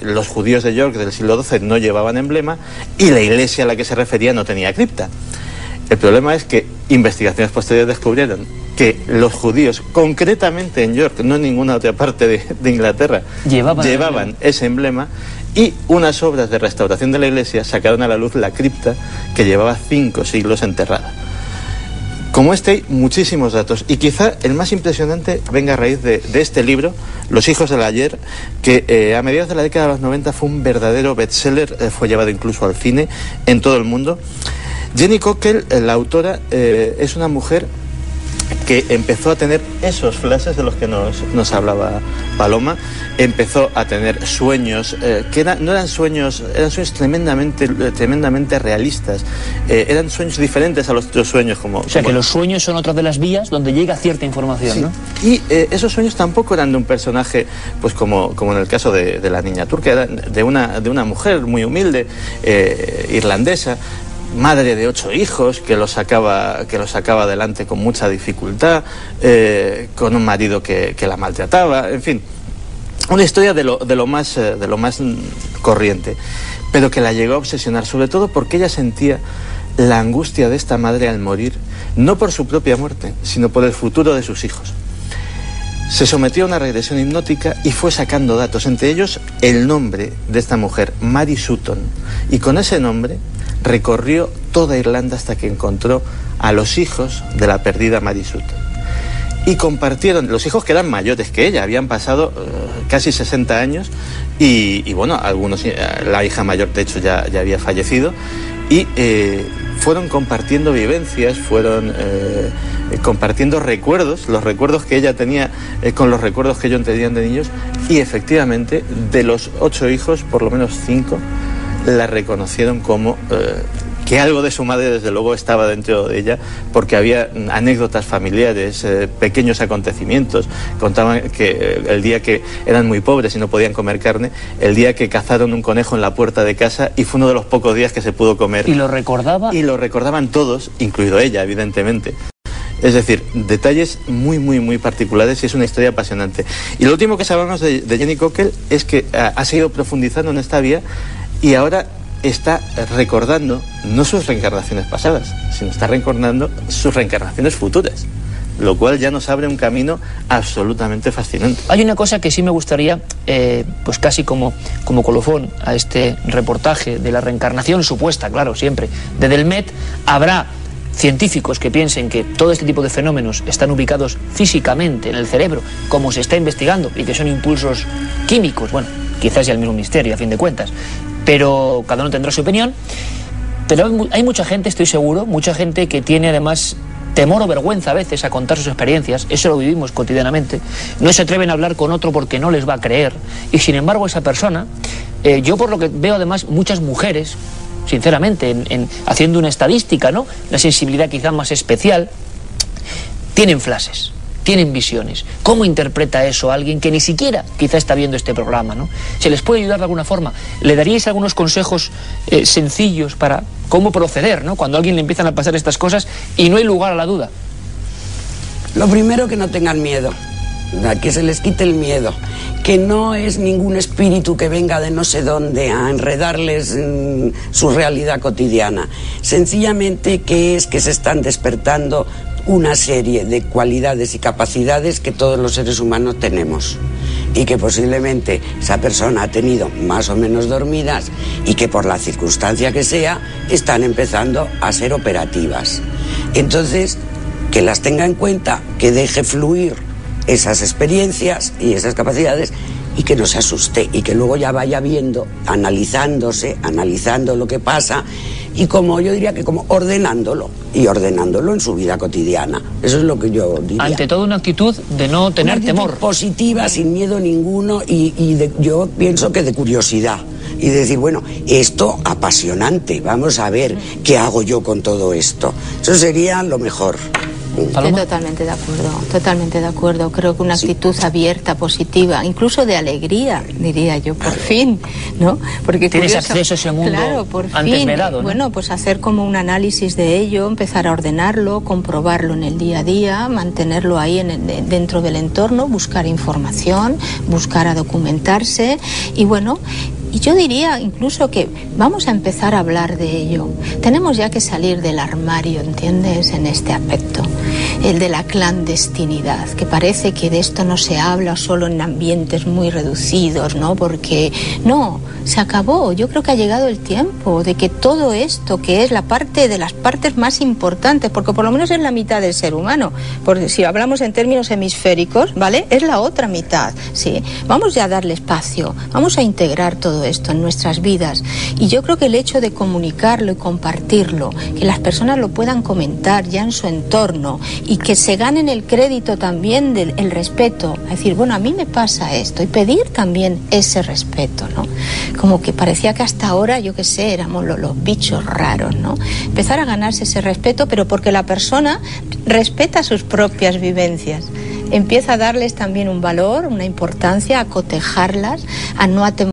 los judíos de York del siglo XII no llevaban emblema y la iglesia a la que se refería no tenía cripta. El problema es que investigaciones posteriores descubrieron que los judíos, concretamente en York, no en ninguna otra parte de Inglaterra, llevaban ese emblema, y unas obras de restauración de la iglesia sacaron a la luz la cripta que llevaba 5 siglos enterrada. Como este hay muchísimos datos, y quizá el más impresionante venga a raíz de este libro, Los hijos del ayer, que a mediados de la década de los 90 fue un verdadero bestseller, fue llevado incluso al cine en todo el mundo. Jenny Cockell, la autora, es una mujer que empezó a tener esos flashes de los que nos hablaba Paloma. Empezó a tener sueños que no eran sueños, eran sueños tremendamente realistas. Eran sueños diferentes a los otros sueños. Que los sueños son otra de las vías donde llega cierta información, sí, ¿no? Y esos sueños tampoco eran de un personaje, pues como en el caso de la niña turca, eran de una mujer muy humilde, irlandesa, madre de 8 hijos, que los sacaba adelante con mucha dificultad, con un marido que la maltrataba, en fin, una historia de lo más corriente, pero que la llegó a obsesionar, sobre todo porque ella sentía la angustia de esta madre al morir, no por su propia muerte, sino por el futuro de sus hijos. Se sometió a una regresión hipnótica y fue sacando datos, entre ellos el nombre de esta mujer, Mary Sutton, y con ese nombre recorrió toda Irlanda hasta que encontró a los hijos de la perdida Mary Sutton. Y compartieron, los hijos que eran mayores que ella, habían pasado casi 60 años y bueno, algunos, la hija mayor de hecho ya había fallecido, y fueron compartiendo vivencias, fueron compartiendo recuerdos, los recuerdos que ella tenía con los recuerdos que ellos tenían de niños, y efectivamente de los 8 hijos, por lo menos 5 la reconocieron como que algo de su madre desde luego estaba dentro de ella, porque había anécdotas familiares, pequeños acontecimientos. Contaban que el día que eran muy pobres y no podían comer carne, el día que cazaron un conejo en la puerta de casa, y fue uno de los pocos días que se pudo comer. ¿Y lo recordaba? Y lo recordaban todos, incluido ella, evidentemente. Es decir, detalles muy particulares, y es una historia apasionante. Y lo último que sabemos de Jenny Cockell es que ha seguido profundizando en esta vía, y ahora está recordando no sus reencarnaciones pasadas, sino está recordando sus reencarnaciones futuras, lo cual ya nos abre un camino absolutamente fascinante. Hay una cosa que sí me gustaría, pues casi como colofón a este reportaje de la reencarnación supuesta, claro, siempre, de Delmet. Habrá científicos que piensen que todo este tipo de fenómenos están ubicados físicamente en el cerebro, como se está investigando, y que son impulsos químicos. Bueno, quizás sea el mismo misterio, a fin de cuentas, pero cada uno tendrá su opinión. Pero hay mucha gente, estoy seguro, mucha gente que tiene además temor o vergüenza a veces a contar sus experiencias. Eso lo vivimos cotidianamente. No se atreven a hablar con otro porque no les va a creer, y sin embargo esa persona, yo por lo que veo además muchas mujeres, sinceramente, haciendo una estadística, ¿no?, la sensibilidad quizá más especial, tienen flashes, tienen visiones. ¿Cómo interpreta eso a alguien que ni siquiera quizá está viendo este programa, ¿no? ¿Se les puede ayudar de alguna forma? ¿Le daríais algunos consejos sencillos para cómo proceder, ¿no?, cuando a alguien le empiezan a pasar estas cosas y no hay lugar a la duda? Lo primero, que no tengan miedo, que se les quite el miedo, que no es ningún espíritu que venga de no sé dónde a enredarles en su realidad cotidiana. Sencillamente que se están despertando una serie de cualidades y capacidades que todos los seres humanos tenemos, y que posiblemente esa persona ha tenido más o menos dormidas, y que por la circunstancia que sea están empezando a ser operativas. Entonces, que las tenga en cuenta, que deje fluir esas experiencias y esas capacidades, y que no se asuste, y que luego ya vaya viendo, analizando lo que pasa, y como yo diría que como ordenándolo en su vida cotidiana. Eso es lo que yo diría. Ante todo, una actitud de no tener temor. Positiva, sin miedo ninguno, yo pienso que de curiosidad. Y decir, bueno, esto apasionante, vamos a ver qué hago yo con todo esto. Eso sería lo mejor. Estoy totalmente de acuerdo. Creo que una actitud abierta, positiva, incluso de alegría, diría yo, por fin, ¿no? Porque tienes acceso a ese mundo, claro, por antes fin, velado, ¿no? Bueno, pues hacer como un análisis de ello, empezar a ordenarlo, comprobarlo en el día a día, mantenerlo ahí dentro del entorno, buscar información, buscar a documentarse, y bueno, yo diría incluso que vamos a empezar a hablar de ello. Tenemos ya que salir del armario, ¿entiendes?, en este aspecto, el de la clandestinidad, que parece que de esto no se habla solo en ambientes muy reducidos, ¿no? Porque no, se acabó. Yo creo que ha llegado el tiempo de que todo esto, que es la parte de las partes más importantes, porque por lo menos es la mitad del ser humano, porque si hablamos en términos hemisféricos, ¿vale?, es la otra mitad, ¿sí? Vamos ya a darle espacio, vamos a integrar todo esto en nuestras vidas, y yo creo que el hecho de comunicarlo y compartirlo, que las personas lo puedan comentar ya en su entorno y que se ganen el crédito también del respeto, es decir, bueno, a mí me pasa esto, y pedir también ese respeto, ¿no? Como que parecía que hasta ahora, yo qué sé, éramos los bichos raros, ¿no? Empezar a ganarse ese respeto, pero porque la persona respeta sus propias vivencias, empieza a darles también un valor, una importancia, a cotejarlas, a no atemorizarlas.